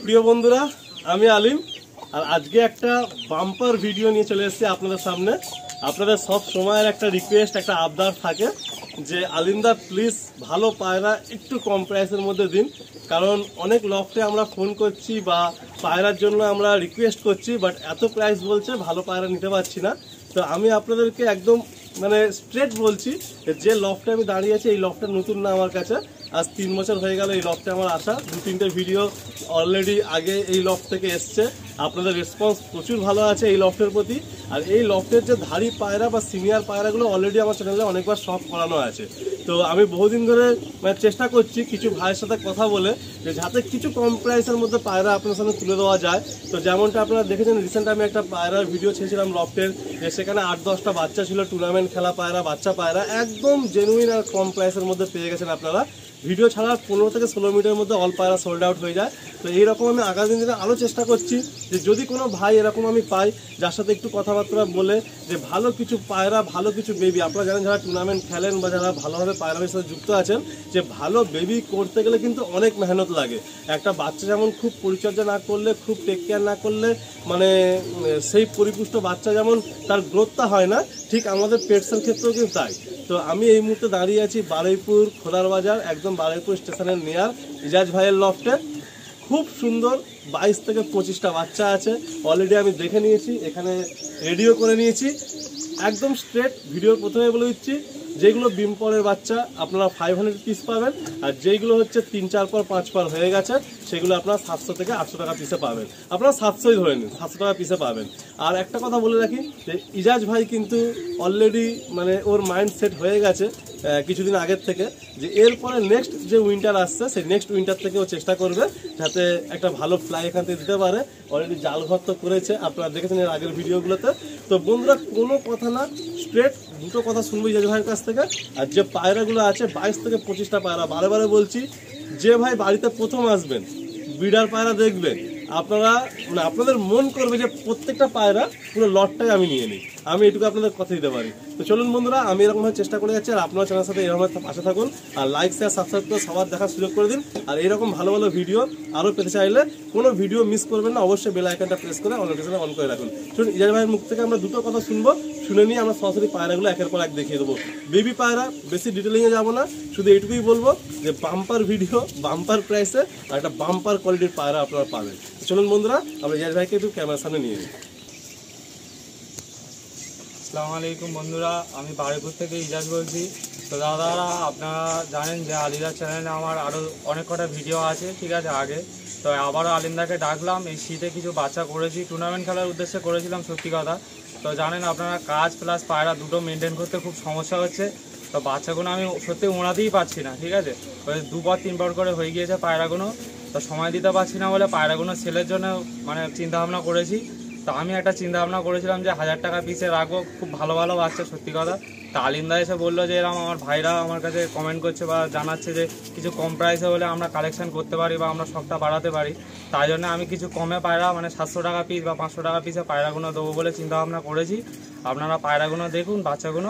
প্রিয় বন্ধুরা, আমি আলিম আর আজকে একটা বাম্পার ভিডিও নিয়ে চলে এসেছি আপনাদের সামনে। আপনাদের সব সময়ের একটা রিকোয়েস্ট, একটা আবদার থাকে যে আলিমদা প্লিজ ভালো পায়রা একটু কম প্রাইসের মধ্যে দিন, কারণ অনেক লফটে আমরা ফোন করছি বা পায়রার জন্য আমরা রিকোয়েস্ট করছি, বাট এত প্রাইস বলছে ভালো পায়রা নিতে পারছি না। তো আমি আপনাদেরকে একদম স্ট্রেট বলছি, যে লফটে আমি দাঁড়িয়ে আছি এই লফটটা নতুন না আমার কাছে। আজ 3 বছর হয়ে গেল এই লফটে আমার আসা। 2-3টে ভিডিও অলরেডি আগে এই লফট থেকে এসছে। আপনাদের রেসপন্স প্রচুর ভালো আছে এই লফটের প্রতি। আর এই লফটের যে ধাড়ি পায়রা বা সিনিয়র পায়রাগুলো অলরেডি আমার চ্যানেলে অনেকবার শখ করানো আছে। তো আমি বহুদিন ধরে চেষ্টা করছি কিছু ভাইয়ের সাথে কথা বলে যে যাতে কিছু কম প্রাইসের মধ্যে পায়রা আপনার সামনে তুলে দেওয়া যায়। তো যেমনটা আপনারা দেখেছেন, রিসেন্ট আমি একটা পায়রার ভিডিও ছেড়েছিলাম লফটের, যে সেখানে 8-10টা বাচ্চা ছিল, টুর্নামেন্ট খেলা পায়রা, বাচ্চা পায়রা, একদম জেনুইন আর কম প্রাইসের মধ্যে পেয়ে গেছেন আপনারা। ভিডিও ছাড়া 15 থেকে 16 মিনিটের মধ্যে অল পায়রা সোল্ড আউট হয়ে যায়। তো এইরকম আমি আগামী দিনে আরও চেষ্টা করছি যে যদি কোনো ভাই এরকম আমি পাই যার সাথে একটু কথাবার্তা বলে যে ভালো কিছু পায়রা, ভালো কিছু বেবি, আপনারা জানেন যারা টুর্নামেন্ট খেলেন বা যারা ভালোভাবে পায়রার সাথে যুক্ত আছেন, যে ভালো বেবি করতে গেলে কিন্তু অনেক মেহনত লাগে। একটা বাচ্চা যেমন খুব পরিচর্যা না করলে, খুব টেক কেয়ার না করলে সেই পরিপুষ্ট বাচ্চা যেমন তার গ্রোথটা হয় না, ঠিক আমাদের পেটসের ক্ষেত্রেও কিন্তু তাই। তো আমি এই মুহূর্তে দাঁড়িয়ে আছি বারুইপুর খোদার বাজার, একদম বারুইপুর স্টেশনের নিয়ার ইজাজ ভাইয়ের লফটে। খুব সুন্দর 22 থেকে 25টা বাচ্চা আছে অলরেডি, আমি দেখে নিয়েছি, এখানে রেডিও করে নিয়েছি। একদম স্ট্রেট ভিডিওর প্রথমে বলে দিচ্ছি, যেগুলো বিমপরের বাচ্চা আপনারা 500 পিস পাবেন, আর যেগুলো হচ্ছে 3-4 পর 5 পর হয়ে গেছে সেগুলো আপনারা 700 থেকে 800 টাকা পিসে পাবেন। আপনারা 700ই ধরে নিন, 700 টাকা পিসে পাবেন। আর একটা কথা বলে রাখি যে ইজাজ ভাই কিন্তু অলরেডি ওর মাইন্ড সেট হয়ে গেছে কিছুদিন আগের থেকে, যে এরপরে নেক্সট যে উইন্টার আসছে সেই নেক্সট উইন্টার থেকে ও চেষ্টা করবে যাতে একটা ভালো ফ্লাই এখান থেকে দিতে পারে। অলরেডি জাল ঘর তো করেছে, আপনারা দেখেছেন এর আগের ভিডিওগুলোতে। তো বন্ধুরা, কোনো কথা না, স্ট্রেট দুটো কথা শুনবো ইজাজ ভাইয়ের কাছ থেকে। আর যে পায়রাগুলো আছে 22 থেকে 25টা পায়রা, বারে বারে বলছি, যে ভাই বাড়িতে প্রথম আসবেন ব্রিডার পায়রা দেখবেন, আপনারা আপনাদের মন করবে যে প্রত্যেকটা পায়রা পুরো লটটাই আমি নিয়ে নিই। আমি এটুকু আপনাদের কথা দিতে পারি। তো চলুন বন্ধুরা, আমি এরকমভাবে চেষ্টা করে যাচ্ছি, আর আপনার চ্যানেলের সাথে এরকম পাশে থাকুন, আর লাইক শেয়ার সাবস্ক্রাইব করে সবার দেখার সুযোগ করে দিন। আর এইরকম ভালো ভালো ভিডিও আরও পেতে চাইলে কোনো ভিডিও মিস করবেন না, অবশ্যই বেল আইকনটা প্রেস করে নোটিফিকেশন অন করে রাখুন। চলুন ইজাজ ভাইয়ের মুখ থেকে আমরা দুটো কথা শুনবো, শুনে নিয়ে আমরা সরাসরি পায়রাগুলো একের পর এক দেখিয়ে দেবো। বেবি পায়রা, বেশি ডিটেলিংয়ে যাবো না, শুধু এইটুকুই বলবো যে বাম্পার ভিডিও, বাম্পার প্রাইসে আর একটা বাম্পার কোয়ালিটির পায়রা আপনারা পাবেন। চলুন বন্ধুরা, আমরা ইজাজ ভাইকে একটু ক্যামেরার সামনে নিয়ে নিই। আসসালামু আলাইকুম বন্ধুরা, আমি বারুইপুর থেকে ইজাজ বলছি। তো দাদারা, আপনারা জানেন যে আলিদার চ্যানেলে আমার আরও অনেক কটা ভিডিও আছে, ঠিক আছে, আগে। তো আবারও আলিমদাকে ডাকলাম, এই শীতে কিছু বাচ্চা করেছি, টুর্নামেন্ট খেলার উদ্দেশ্যে করেছিলাম, সত্যি কথা। তো জানেন আপনারা, কাজ প্লাস পায়রা দুটো মেনটেন করতে খুব সমস্যা হচ্ছে। তো বাচ্চাগুলো আমি সত্যি ওড়াতেই পারছি না, ঠিক আছে, ওই 2-3 করে হয়ে গিয়েছে পায়রাগুলো। তো সময় দিতে পারছি না বলে পায়রাগুলো সেলের জন্য চিন্তাভাবনা করেছি। তো আমি একটা চিন্তা ভাবনা করেছিলাম যে 1000 টাকা পিসে রাখবো, খুব ভালো ভালো বাচ্চা, সত্যি কথা। তা আলিমদা এসে বললো যে এরকম আমার ভাইরা আমার কাছে কমেন্ট করছে বা জানাচ্ছে যে কিছু কম প্রাইসে হলে আমরা কালেকশন করতে পারি বা আমরা শখটা বাড়াতে পারি। তাই জন্য আমি কিছু কমে পায়রা 700 টাকা পিস বা 500 টাকা পিসে পায়রাগুলো দেবো বলে চিন্তা ভাবনা করেছি। আপনারা পায়রাগুলো দেখুন, বাচ্চাগুলো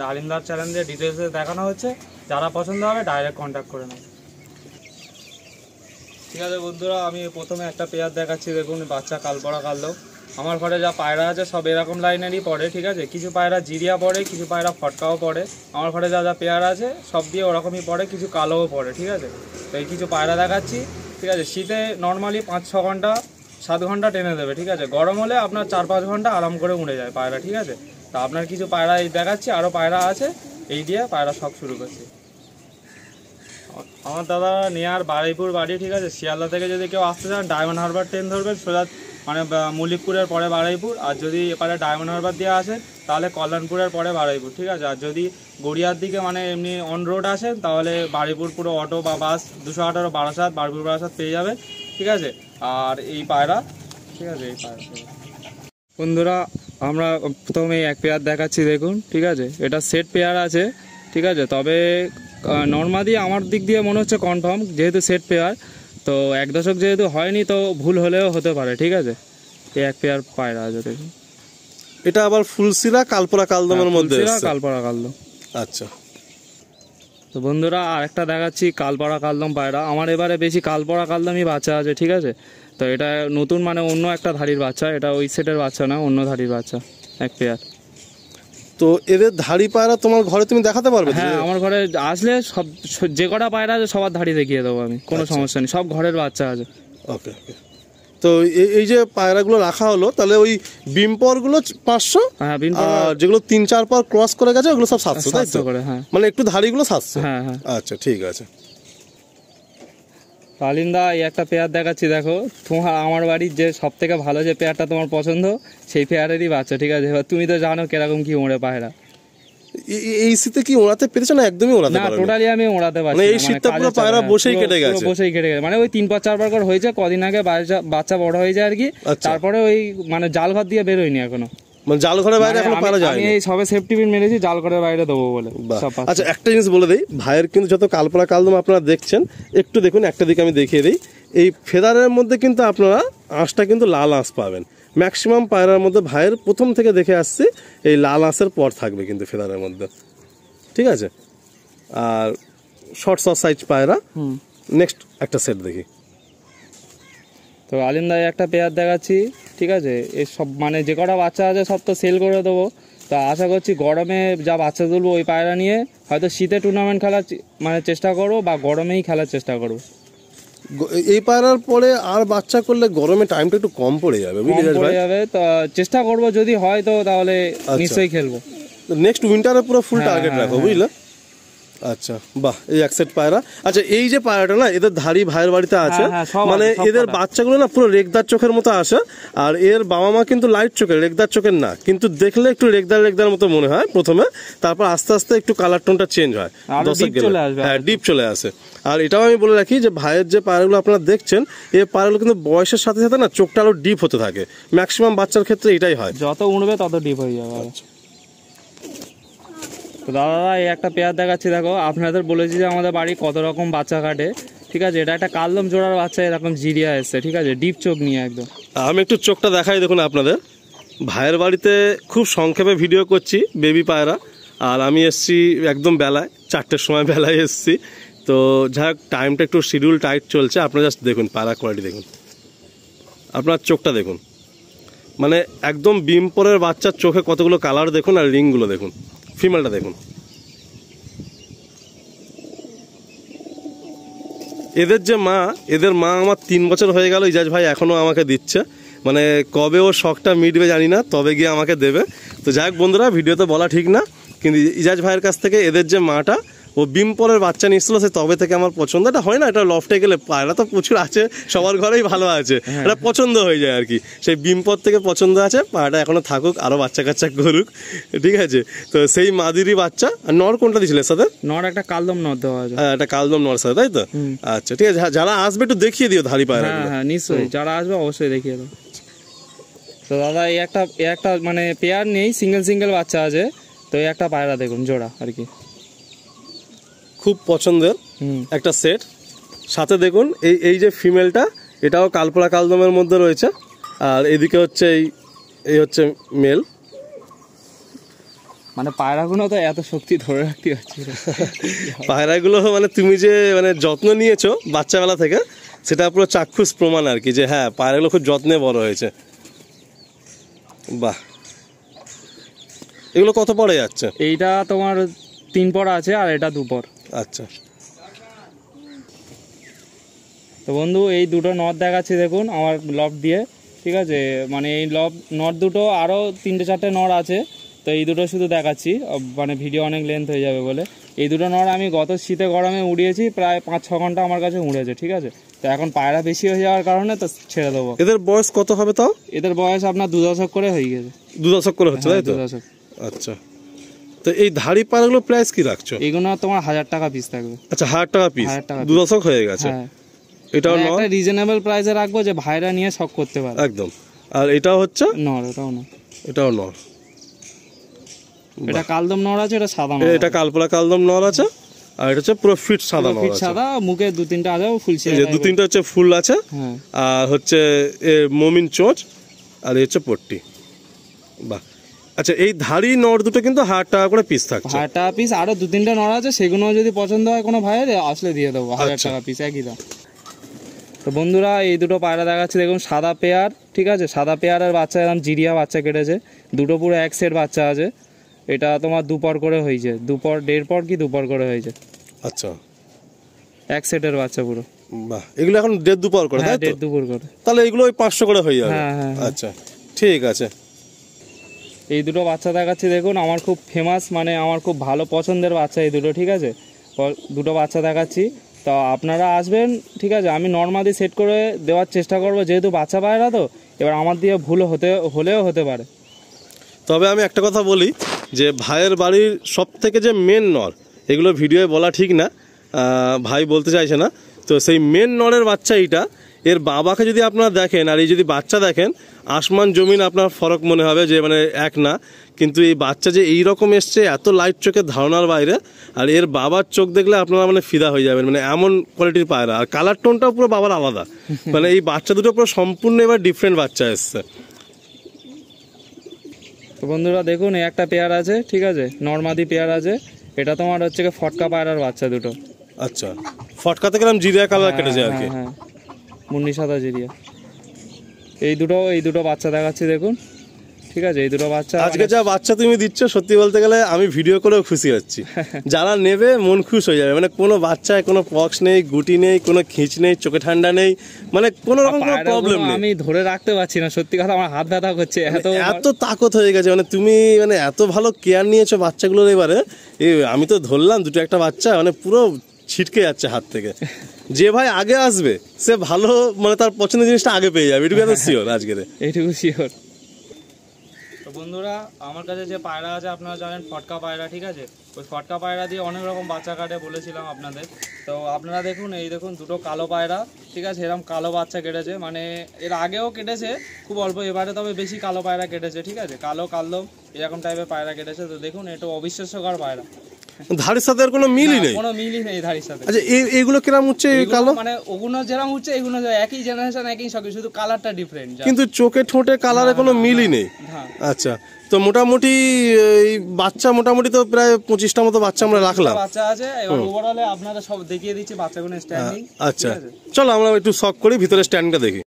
আলিমদার চ্যানেলে ডিটেলসে দেখানো হচ্ছে, যারা পছন্দ হবে ডাইরেক্ট কন্ট্যাক্ট করে নেবে। ঠিক আছে বন্ধুরা, আমি প্রথমে একটা পেয়ার দেখাচ্ছি, দেখুন বাচ্চা কালপড়া কালো। আমার ঘরে যা পায়রা আছে সব এরকম লাইনেরই পড়ে, ঠিক আছে, কিছু পায়রা জিরিয়া পড়ে, কিছু পায়রা ফটকাও পড়ে। আমার ঘরে যা যা পেয়ার আছে সব দিয়ে ওরকমই পড়ে, কিছু কালোও পড়ে, ঠিক আছে। তো এই কিছু পায়রা দেখাচ্ছি, ঠিক আছে। শীতে নর্মালি 5-6 ঘন্টা 7 ঘন্টা টেনে দেবে, ঠিক আছে। গরম হলে আপনার 4-5 ঘন্টা আরাম করে উড়ে যায় পায়রা, ঠিক আছে। তা আপনার কিছু পায়রা এই দেখাচ্ছি, আরও পায়রা আছে, এই দিয়ে পায়রা শখ শুরু করছি। আমার দাদা নিয়ার বারুইপুর বাড়ি, ঠিক আছে। শিয়ালদা থেকে যদি কেউ আসতে চান ডায়মন্ড হারবার ট্রেন ধরবেন, সোজা মল্লিকপুরের পরে বারুইপুর। আর যদি এপারে ডায়মন্ড হারবার দিয়ে আসেন তাহলে কল্যাণপুরের পরে বারুইপুর, ঠিক আছে। আর যদি গড়িয়ার দিকে এমনি অন রোড আসেন তাহলে বারুইপুর পুরো অটো বা বাস 218 বারাসাত, বারুইপুর বারাসাত পেয়ে যাবেন, ঠিক আছে। আর এই পায়রা, ঠিক আছে, এই পায়রা বন্ধুরা, আমরা প্রথমে এক পেয়ার দেখাচ্ছি, দেখুন, ঠিক আছে। এটা সেট পেয়ার আছে, ঠিক আছে। তবে নর্মালি আমার দিক দিয়ে মনে হচ্ছে কনফার্ম, যেহেতু সেট পেয়ার। তো 1 দশক যেহেতু হয়নি, তো ভুল হলেও হতে পারে, ঠিক আছে। এই এক পেয়ার পায়রা আছে, দেখুন। এটা আবার ফুলসিরা কালপরা কালদমের মধ্যে, কালপরা কালদম। আচ্ছা, তো বন্ধুরা আরেকটা দেখাচ্ছি কালপাড়া কালদম পায়রা। আমার এবারে বেশি কালপাড়া কালদমই বাচ্চা আছে, ঠিক আছে। তো এটা নতুন মানে অন্য একটা ধাড়ির বাচ্চা, এটা ওই সেটের বাচ্চা না, অন্য ধাড়ির বাচ্চা, এক পেয়ার। তো এদের ধাড়ি পায়রা তোমার ঘরে তুমি দেখাতে পারবে? হ্যাঁ, আমার ঘরে আসলে সব যে কটা পায়রা আছে সবার ধাড়ি দেখিয়ে দেবো আমি, কোনো সমস্যা নেই, সব ঘরের বাচ্চা আছে। ওকে ওকে। তো এই যে পায়রাগুলো রাখা হলো, তাহলে ওই বিমপরগুলো 500, হ্যাঁ, আর যেগুলো 3-4 পর ক্রস করে গেছে ওগুলো সব 700, তাই তো? করে, হ্যাঁ। মানে একটু ধাড়িগুলো 700। হ্যাঁ হ্যাঁ। আচ্ছা ঠিক আছে। আলিন্দা এই একটা পেয়ার দেখাচ্ছি, দেখো তোমার আমার বাড়ির যে সব থেকে ভালো যে পেয়ারটা তোমার পছন্দ সেই পেয়ারেরই বাচ্চা, ঠিক আছে। এবার তুমি তো জানো কিরকম কি ওড়ে পায়রা। এই শীতে কি ওড়াতে পেরেছো না একদমই ওড়াতে না? পারোনি? টোটালি আমি ওড়াতে পারছি মানে না, এই শীতটা পুরো পায়রা বসেই কেটে গেছে। বসেই কেটে গেছে, মানে ওই 3-4 বার হয়েছে, কদিন আগে বাচ্চা বড় হয়ে যায় আর কি। তারপরে ওই মানে জাল ঘর দিয়ে বেরোয়নি এখনো, মানে জাল ঘরের বাইরে এখনো পায়রা যায়নি। আমি এই সবে সেফটি পিন মেরেছি জাল ঘরের বাইরে দেবো বলে। আচ্ছা একটা জিনিস বলে দেই, ভাইয়ের কিন্তু যত কালপাড়া কালদম আপনারা দেখছেন, একটু দেখুন, একটা দিকে আমি দেখিয়ে দিই। এই ফেদারের মধ্যে কিন্তু আপনারা আঁশটা কিন্তু লাল আঁশ পাবেন। ম্যাক্সিমাম পায়রার মধ্যে ভাইয়ের প্রথম থেকে দেখে আসছি এই লাল আঁশের পর থাকবে কিন্তু ফেদারের মধ্যে, ঠিক আছে। আর শর্ট সাইজ পায়রা। নেক্সট একটা সেট দেখি। তো আলিমদাই একটা পেয়ার দেখাচ্ছি, ঠিক আছে। এই সব মানে যে কটা বাচ্চা আছে সব তো সেল করে দেবো। তো আশা করছি গরমে যা বাচ্চা তুলবো ওই পায়রা নিয়ে হয়তো শীতে টুর্নামেন্ট খেলার মানে চেষ্টা করবো, বা গরমেই খেলার চেষ্টা করবো। এই পায়রার পরে আর বাচ্চা করলে গরমে টাইমটা একটু কম পড়ে যাবে, পড়ে যাবে। তো চেষ্টা করবো, যদি হয় তো তাহলে নিশ্চয়ই খেলবো। নেক্সট উইন্টারে পুরো ফুল টার্গেট রাখো, বুঝলে? আচ্ছা বাহ, এই এক সেট পায়রা। আচ্ছা এই যে পায়রাটা না, এদের ধাড়ি ভাইয়ের বাড়িতে আছে, মানে এদের বাচ্চাগুলো না পুরো রেগদার চোখের মতো আসে। আর এর বাবা মা কিন্তু লাইট চোখের, রেগদার চোখের না, কিন্তু দেখলে একটু রেগদার মতো মনে হয় প্রথমে, তারপর আস্তে আস্তে একটু কালার টোনটা চেঞ্জ হয়, হ্যাঁ ডিপ চলে আসে। আর এটাও আমি বলে রাখি যে ভাইয়ের যে পায়রাগুলো আপনারা দেখছেন, এই পায়রাগুলো কিন্তু বয়সের সাথে সাথে না চোখটা আরো ডিপ হতে থাকে। ম্যাক্সিমাম বাচ্চার ক্ষেত্রে এটাই হয়, যত উড়বে তত ডিপ হয়ে যাবে। তো দাদা এই একটা পেয়ার দেখাচ্ছি, দেখো আপনাদের বলেছি যে আমাদের বাড়ি কত রকম বাচ্চা কাটে, ঠিক আছে। এটা একটা কালদম জোড়ার বাচ্চা, এরকম জিরিয়া এসছে, ঠিক আছে, ডিপ চোখ নিয়ে একদম। আমি একটু চোখটা দেখাই দেখুন আপনাদের। ভাইয়ের বাড়িতে খুব সংক্ষেপে ভিডিও করছি বেবি পায়রা, আর আমি এসছি একদম বেলায়, 4টের সময় বেলায় এসছি। তো যাই হোক টাইমটা একটু শিডিউল টাইট চলছে। আপনারা জাস্ট দেখুন পায়রা কোয়ালিটি দেখুন, আপনার চোখটা দেখুন, মানে একদম বিমপরের বাচ্চার চোখে কতগুলো কালার দেখুন, আর রিংগুলো দেখুন, ফিমেলটা দেখুন। এদের মা আমার 3 বছর হয়ে গেল, ইজাজ ভাই এখনো আমাকে দিচ্ছে, মানে কবে ও শখটা মিটবে জানি না, তবে গিয়ে আমাকে দেবে। তো যাই হোক বন্ধুরা, ভিডিওতে বলা ঠিক না, কিন্তু ইজাজ ভাইয়ের কাছ থেকে এদের যে মাটা ও বিমপরের বাচ্চা নিয়েছিল, সে তবে থেকে আমার পছন্দ। এটা হয় না, এটা লফটে গেলে পায়রা তো প্রচুর আছে, সবার ঘরেই ভালো আছে, এটা পছন্দ হয়ে যায় আর কি। সেই বিমপর থেকে পছন্দ আছে, পায়রাটা এখনো থাকুক, আরো বাচ্চা কাচ্চা করুক, ঠিক আছে। তো সেই মাদিরই বাচ্চা। আর নর কোনটা দিয়েছিল সাথে? নর একটা কালদম নর দেওয়া আছে। হ্যাঁ, একটা কালদম নর সাথে, তাই তো? আচ্ছা ঠিক আছে, যারা আসবে একটু দেখিয়ে দিও ধাড়ি পায়রা। হ্যাঁ নিশ্চয়ই, যারা আসবে অবশ্যই দেখিয়ে দেবো। তো দাদা এই একটা মানে পেয়ার নেই, সিঙ্গেল বাচ্চা আছে। তো এই একটা পায়রা দেখুন জোড়া আর কি, খুব পছন্দের একটা সেট। সাথে দেখুন এই যে ফিমেলটা, এটাও কালপাড়া কালদমের মধ্যে রয়েছে, আর এদিকে হচ্ছে এই হচ্ছে মেল। মানে পায়রাগুলো তো এত শক্তি ধরে রাখতে হচ্ছে। পায়রাগুলো মানে তুমি যে মানে যত্ন নিয়েছো বাচ্চাবেলা থেকে, সেটা পুরো চাক্ষুষ প্রমাণ আর কি, যে হ্যাঁ পায়রাগুলো খুব যত্নে বড় হয়েছে। বাহ, এগুলো কত পরে যাচ্ছে? এইটা তোমার 3 পর আছে, আর এটা 2 পর। আচ্ছা। তো বন্ধু এই দুটো নট দেখাচ্ছি দেখুন আমার লফট দিয়ে, ঠিক আছে। মানে এই নট দুটো আরও 3-4টে নট আছে, তো এই দুটো শুধু দেখাচ্ছি, মানে ভিডিও অনেক লেন্থ হয়ে যাবে বলে। এই দুটো নট আমি গত শীতে গরমে উড়িয়েছি, প্রায় 5-6 ঘন্টা আমার কাছে উড়েছে, ঠিক আছে। তো এখন পায়রা বেশি হয়ে যাওয়ার কারণে তো ছেড়ে দেবো। এদের বয়স কত হবে তাও? এদের বয়স আপনার 2 দশক করে হয়ে গেছে। 2 দশক করে হচ্ছে, তাই তো? 2 দশক। আচ্ছা, তো এই ধাড়ি পায়রাগুলো প্রাইস কি রাখছো? এগুলো তোমার 1000 টাকা পিস থাকবে। আচ্ছা, 1000 টাকা পিস, 2 দশক হয়ে গেছে। এটাও নর, একটা রিজনেবল প্রাইসে রাখবো যে ভাইরা নিয়ে শখ করতে পারে একদম। আর এটাও হচ্ছে নর, এটাও নর, এটাও নর। এটা কালদম নর আছে, এটা সাদা নর। এটা কালপাড়া কালদম নর আছে, আর এটা হচ্ছে পুরো ফিট সাদা নর আছে। সাদা, মুখে 2-3টা আছে ফুলছে, এই যে 2-3টা হচ্ছে ফুল আছে, আর হচ্ছে মমিন চোঁচ, আর এই হচ্ছে পট্টি। বাহ, আচ্ছা, এই ধাড়ি নর দুটো কিন্তু 1000 টাকা করে পিস থাকছে। 1000 টাকা পিস। আরো 2-3টা নর আছে, সেগুলো যদি পছন্দ হয় কোনো ভাইয়ের আসলে দিয়ে দেবো 1000 টাকা পিস, একই দাম। তো বন্ধুরা এই দুটো পায়রা দেখাচ্ছি, দেখুন সাদা পেয়ার, ঠিক আছে, সাদা পেয়ারের বাচ্চা এরকম জিরিয়া বাচ্চা কেটেছে, দুটো পুরো এক সেট বাচ্চা আছে। এটা তোমার 2 পর করে হয়েছে, 2 পর 1.5 পর কি 2 পর করে হয়েছে। আচ্ছা, এক সেটের বাচ্চা পুরো। বাহ, এগুলো এখন 1.5-2 পর করে, তাই তো? 1.5-2 পর করে। তাহলে এগুলো ওই 500 করে হয়ে যাবে। হ্যাঁ। আচ্ছা, ঠিক আছে। এই দুটো বাচ্চা দেখাচ্ছি, দেখুন আমার খুব ফেমাস, মানে আমার খুব ভালো পছন্দের বাচ্চা এই দুটো, ঠিক আছে। দুটো বাচ্চা দেখাচ্ছি, তো আপনারা আসবেন, ঠিক আছে। আমি নর্মালি সেট করে দেওয়ার চেষ্টা করবো, যেহেতু বাচ্চা পায়রা তো, এবার আমার দিয়ে ভুল হলেও হতে পারে। তবে আমি একটা কথা বলি যে ভাইয়ের বাড়ির সব থেকে যে মেন নর, এগুলো ভিডিওয়ে বলা ঠিক না, ভাই বলতে চাইছে না, তো সেই মেন নরের বাচ্চা এইটা, এর বাবাকে যদি আপনারা দেখেন আর এই যদি বাচ্চা দেখেন, আসমান জমিন আপনার ফরক মনে হবে, যে মানে এক না। কিন্তু এই বাচ্চা যে এইরকম এসছে, এত লাইট চোখের ধারণার বাইরে, আর এর বাবার চোখ দেখলে আপনারা মানে ফিদা হয়ে যাবেন, মানে এমন কোয়ালিটির পায়রা। আর কালার টোনটাও পুরো বাবার আলাদা, মানে এই বাচ্চা দুটো পুরো সম্পূর্ণ এবার ডিফারেন্ট বাচ্চা এসছে। তো বন্ধুরা দেখুন, এই একটা পেয়ার আছে, ঠিক আছে, নর্মাদি পেয়ার আছে। এটা তোমার হচ্ছে কি ফটকা পায়রার বাচ্চা দুটো। আচ্ছা, ফটকা থেকে জিরিয়া কালার কেটেছে আর কি। হ্যাঁ, মুন্নি সাদা জিরিয়া। এই দুটো বাচ্চা দেখাচ্ছি, দেখুন, ঠিক আছে। এই দুটো বাচ্চা আজকে যা বাচ্চা তুমি দিচ্ছ, সত্যি বলতে গেলে আমি ভিডিও করেও খুশি হচ্ছি। যারা নেবে মন খুশ হয়ে যাবে, মানে কোনো বাচ্চায় কোনো পক্স নেই, গুটি নেই, কোনো খিঁচ নেই, চোখে ঠান্ডা নেই, মানে কোনো রকম কোনো প্রবলেম নেই। আমি ধরে রাখতে পারছি না, সত্যি কথা, আমার হাত ব্যথা করছে, এত তাকত হয়ে গেছে। মানে তুমি মানে এত ভালো কেয়ার নিয়েছো বাচ্চাগুলোর। এবারে আমি তো ধরলাম দুটো একটা বাচ্চা, মানে পুরো ছিটকে যাচ্ছে হাত থেকে। যে ভাই আগে আসবে সে ভালো, মানে তার পছন্দের জিনিসটা আগে পেয়ে যাবে, এটুকু শিওর আজকে, এইটুকু শিওর। তো বন্ধুরা আমার কাছে যে পায়রা আছে আপনারা জানেন ফটকা পায়রা, ঠিক আছে। ওই ফটকা পায়রা দিয়ে অনেক রকম বাচ্চা কাটে বলেছিলাম আপনাদের। তো আপনারা দেখুন, এই দেখুন দুটো কালো পায়রা, ঠিক আছে, এরকম কালো বাচ্চা কেটেছে, মানে এর আগেও কেটেছে খুব অল্প, এবারে তবে বেশি কালো পায়রা কেটেছে, ঠিক আছে, কালো কালো এরকম টাইপের পায়রা কেটেছে। তো দেখুন, এটা অবিশ্বাস্যকর পায়রা, ধাড়ির সাথে আর কোনো মিলই নেই, কোনো মিলই নেই ধাড়ির সাথে। আচ্ছা, এইগুলো কিরম হচ্ছে কালো? মানে ওগুলো যেরকম হচ্ছে এগুলো একই জেনারেশন, একই সব, শুধু কালারটা ডিফারেন্ট, কিন্তু চোখে ঠোঁটে কালারে কোনো মিলই নেই। আচ্ছা, তো মোটামুটি এই বাচ্চা মোটামুটি তো প্রায় 25টা মতো বাচ্চা আমরা রাখলাম। বাচ্চা আছে, এবার ওভারঅলে আপনারা সব দেখিয়ে দিচ্ছি বাচ্চাগুলো স্ট্যান্ডিং। আচ্ছা, চলো আমরা একটু শক করি, ভিতরে স্ট্যান্ডটা দেখি।